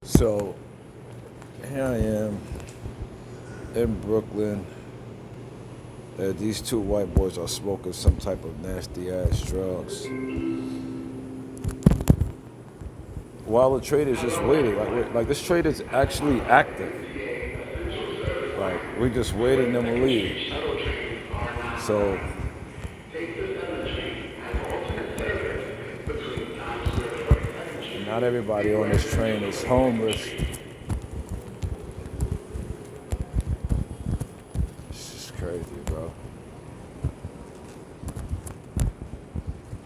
So here I am in Brooklyn. These two white boys are smoking some type of nasty ass drugs. While the trader's just waiting, like this trader's actually active. Like we just waiting them to leave. So not everybody on this train is homeless. It's just crazy, bro.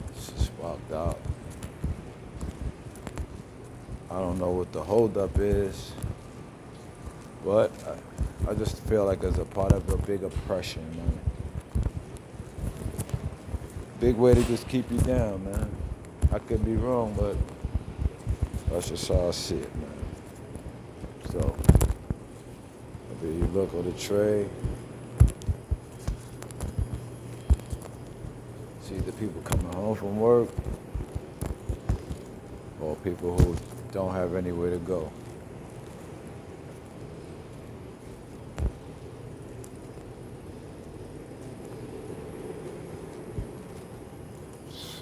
It's just walked out. I don't know what the holdup is, but I just feel like it's a part of a big oppression, man. Big way to just keep you down, man. I could be wrong, but that's just how I see it, man. So, if you look on the tray, see the people coming home from work, or people who don't have anywhere to go.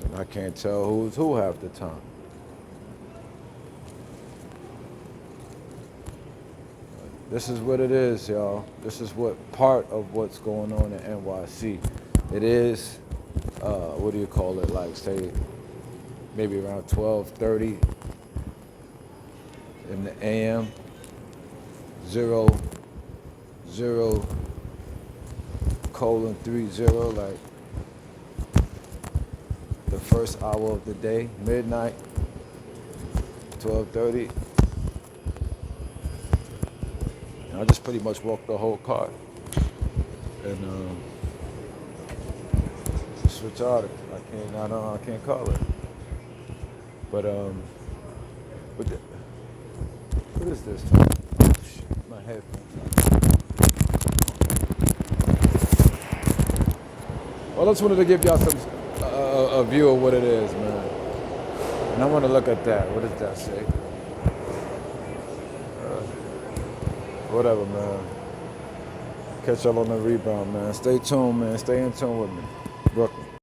And I can't tell who's who half the time. This is what it is, y'all. This is what part of what's going on in NYC. It is, what do you call it? Like, say, maybe around 12:30 in the AM. 0:30, like the first hour of the day, midnight, 12:30. And I just pretty much walked the whole cart. And it's retarded. I can't call it. But what is this? Oh shit, my headphones. Well, I just wanted to give y'all some a view of what it is, man. And I want to look at that. What does that say? Whatever, man. Catch y'all on the rebound, man. Stay tuned, man. Stay in tune with me. Brooklyn.